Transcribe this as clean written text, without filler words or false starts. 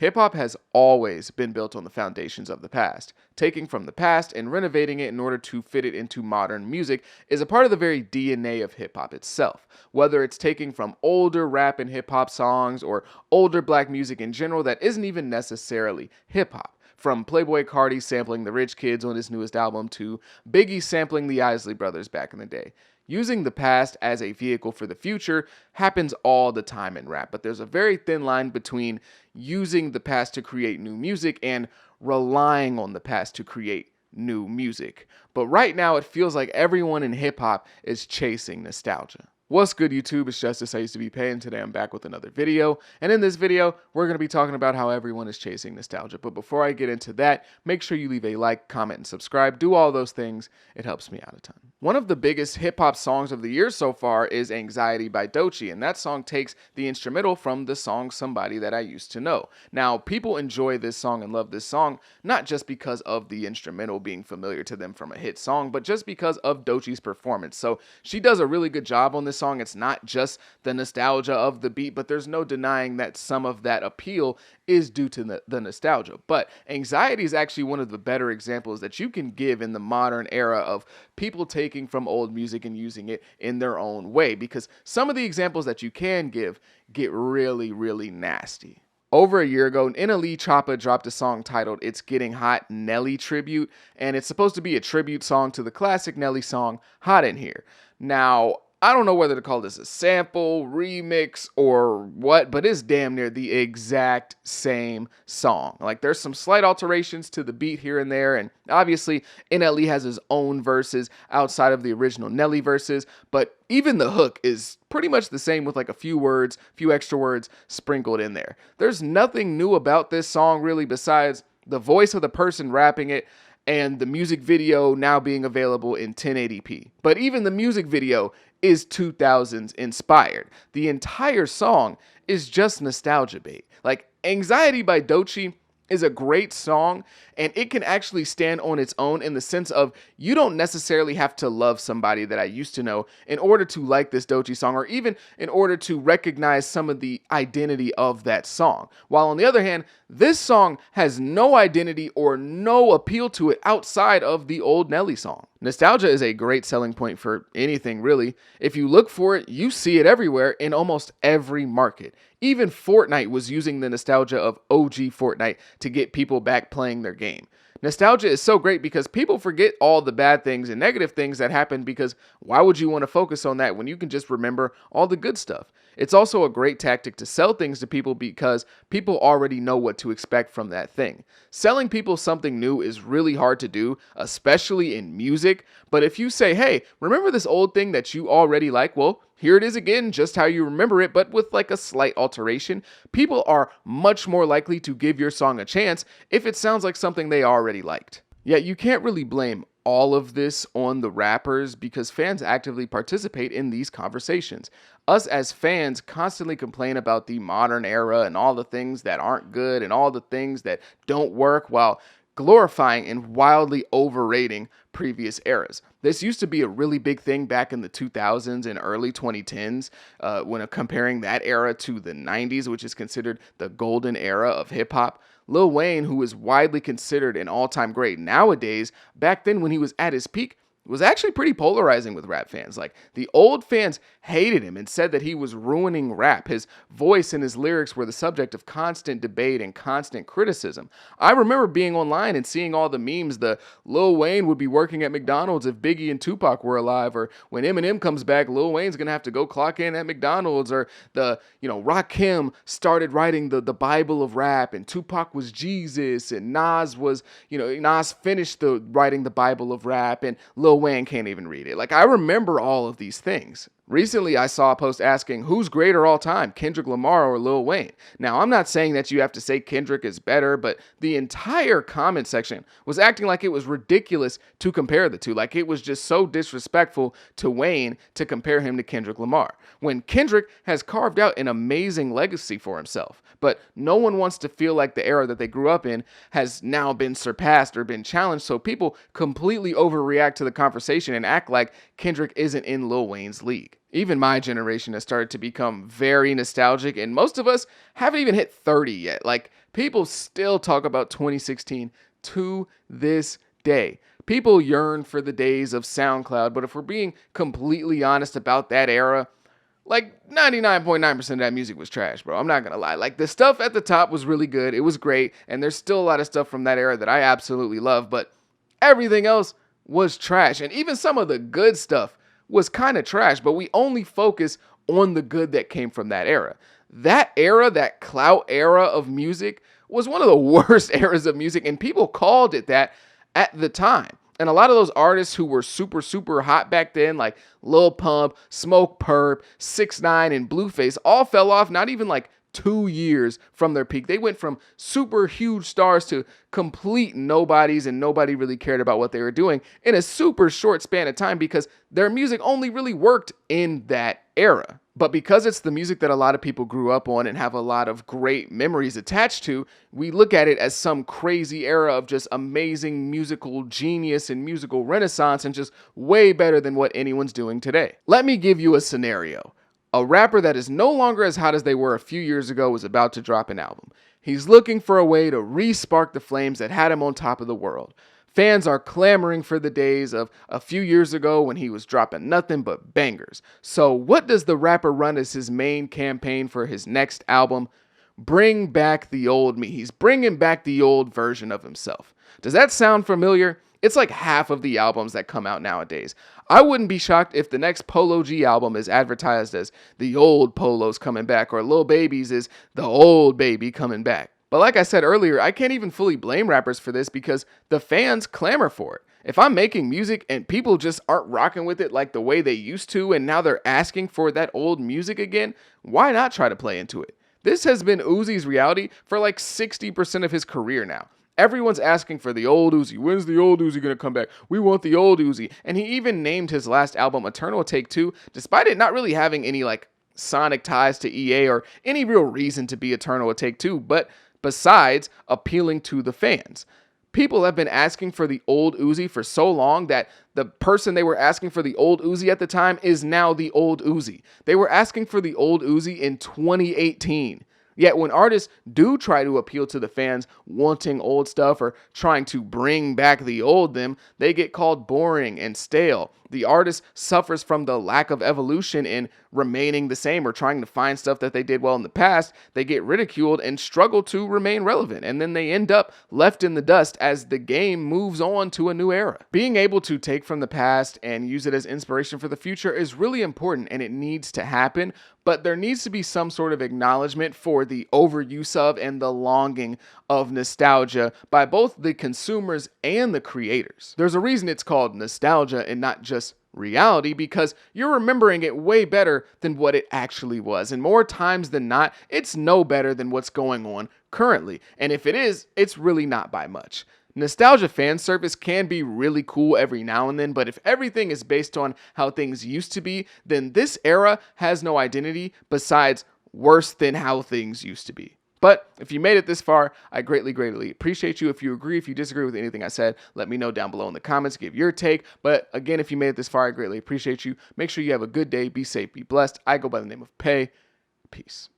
Hip-hop has always been built on the foundations of the past. Taking from the past and renovating it in order to fit it into modern music is a part of the very DNA of hip-hop itself. Whether it's taking from older rap and hip-hop songs or older black music in general that isn't even necessarily hip-hop. From Playboi Carti sampling the Rich Kids on his newest album to Biggie sampling the Isley Brothers back in the day. Using the past as a vehicle for the future happens all the time in rap, but there's a very thin line between using the past to create new music and relying on the past to create new music. But right now, it feels like everyone in hip hop is chasing nostalgia. What's good, YouTube? It's Justice I Used to Be Paying. Today I'm back with another video, and in this video we're going to be talking about how everyone is chasing nostalgia. But before I get into that, make sure you leave a like, comment, and subscribe. Do all those things. It helps me out a ton. One of the biggest hip-hop songs of the year so far is Anxiety by Doechii, and that song takes the instrumental from the song Somebody That I Used to Know. Now, people enjoy this song and love this song, not just because of the instrumental being familiar to them from a hit song, but just because of Doechii's performance. So she does a really good job on this song. It's not just the nostalgia of the beat, but there's no denying that some of that appeal is due to the nostalgia. But Anxiety is actually one of the better examples that you can give in the modern era of people taking from old music and using it in their own way, because some of the examples that you can give get really, really nasty. Over a year ago, NLE Choppa dropped a song titled It's Getting Hot Nelly Tribute, and it's supposed to be a tribute song to the classic Nelly song Hot in Here. Now, I don't know whether to call this a sample, remix, or what, but it's damn near the exact same song. Like, there's some slight alterations to the beat here and there, and obviously NLE has his own verses outside of the original Nelly verses, but even the hook is pretty much the same with like a few extra words sprinkled in there. There's nothing new about this song really besides the voice of the person rapping it and the music video now being available in 1080p. But even the music video is 2000s inspired. The entire song is just nostalgia bait. Like, Anxiety by Doechii is a great song, and it can actually stand on its own in the sense of you don't necessarily have to love Somebody That I Used to Know in order to like this Doechii song, or even in order to recognize some of the identity of that song. While on the other hand, this song has no identity or no appeal to it outside of the old Nelly song. Nostalgia is a great selling point for anything, really. If you look for it, you see it everywhere in almost every market. Even Fortnite was using the nostalgia of OG Fortnite to get people back playing their game. Nostalgia is so great because people forget all the bad things and negative things that happened, because why would you want to focus on that when you can just remember all the good stuff? It's also a great tactic to sell things to people because people already know what to expect from that thing. Selling people something new is really hard to do, especially in music. But if you say, hey, remember this old thing that you already like? Well, here it is again, just how you remember it, but with like a slight alteration. People are much more likely to give your song a chance if it sounds like something they already liked. Yet you can't really blame all of this on the rappers because fans actively participate in these conversations. Us as fans constantly complain about the modern era and all the things that aren't good and all the things that don't work, while glorifying and wildly overrating previous eras. This used to be a really big thing back in the 2000s and early 2010s when comparing that era to the 90s, which is considered the golden era of hip hop. Lil Wayne, who is widely considered an all-time great nowadays, back then when he was at his peak, was actually pretty polarizing with rap fans. Like, the old fans hated him and said that he was ruining rap. His voice and his lyrics were the subject of constant debate and constant criticism. I remember being online and seeing all the memes. The Lil Wayne would be working at McDonald's if Biggie and Tupac were alive, or when Eminem comes back, Lil Wayne's gonna have to go clock in at McDonald's, or Rakim started writing the Bible of rap, and Tupac was Jesus, and Nas finished writing the Bible of rap, and Lil Wayne can't even read it. Like, I remember all of these things. Recently, I saw a post asking who's greater all time, Kendrick Lamar or Lil Wayne. Now, I'm not saying that you have to say Kendrick is better, but the entire comment section was acting like it was ridiculous to compare the two. Like, it was just so disrespectful to Wayne to compare him to Kendrick Lamar, when Kendrick has carved out an amazing legacy for himself. But no one wants to feel like the era that they grew up in has now been surpassed or been challenged, so people completely overreact to the conversation and act like Kendrick isn't in Lil Wayne's league. Even my generation has started to become very nostalgic, and most of us haven't even hit 30 yet. Like, People still talk about 2016 to this day. People yearn for the days of SoundCloud, but if we're being completely honest about that era, like 99.9% of that music was trash, bro. I'm not gonna lie. Like the stuff at the top was really good. It was great. And there's still a lot of stuff from that era that I absolutely love, but everything else was trash. And even some of the good stuff was kind of trash, but we only focus on the good that came from that era. That era, that clout era of music, was one of the worst eras of music, and people called it that at the time. And a lot of those artists who were super, super hot back then, like Lil Pump, Smoke Perp, 6ix9ine, and Blueface, all fell off not even like 2 years from their peak. They went from super huge stars to complete nobodies, and nobody really cared about what they were doing in a super short span of time because their music only really worked in that era. But because it's the music that a lot of people grew up on and have a lot of great memories attached to, we look at it as some crazy era of just amazing musical genius and musical renaissance and just way better than what anyone's doing today. Let me give you a scenario. A rapper that is no longer as hot as they were a few years ago is about to drop an album. He's looking for a way to re-spark the flames that had him on top of the world. Fans are clamoring for the days of a few years ago when he was dropping nothing but bangers. So what does the rapper run as his main campaign for his next album? Bring back the old me. He's bringing back the old version of himself. Does that sound familiar? It's like half of the albums that come out nowadays. I wouldn't be shocked if the next Polo G album is advertised as the old Polo's coming back, or Lil Baby's is the old baby coming back. But like I said earlier, I can't even fully blame rappers for this because the fans clamor for it. If I'm making music and people just aren't rocking with it like the way they used to, and now they're asking for that old music again, why not try to play into it? This has been Uzi's reality for like 60% of his career now. Everyone's asking for the old Uzi. When's the old Uzi going to come back? We want the old Uzi. And he even named his last album Eternal Take Two, despite it not really having any like sonic ties to EA or any real reason to be Eternal Take Two, but besides appealing to the fans. People have been asking for the old Uzi for so long that the person they were asking for the old Uzi at the time is now the old Uzi. They were asking for the old Uzi in 2018. Yet when artists do try to appeal to the fans wanting old stuff or trying to bring back the old them, they get called boring and stale. The artist suffers from the lack of evolution in remaining the same or trying to find stuff that they did well in the past. They get ridiculed and struggle to remain relevant, and then they end up left in the dust as the game moves on to a new era. Being able to take from the past and use it as inspiration for the future is really important, and it needs to happen, but there needs to be some sort of acknowledgement for the overuse of and the longing of nostalgia by both the consumers and the creators. There's a reason it's called nostalgia and not just reality, because you're remembering it way better than what it actually was. And more times than not, it's no better than what's going on currently. And if it is, it's really not by much. Nostalgia fan service can be really cool every now and then, but if everything is based on how things used to be, then this era has no identity besides worse than how things used to be. But if you made it this far, I greatly, greatly appreciate you. If you agree, if you disagree with anything I said, let me know down below in the comments. Give your take. But again, if you made it this far, I greatly appreciate you. Make sure you have a good day. Be safe. Be blessed. I go by the name of Pay. Peace.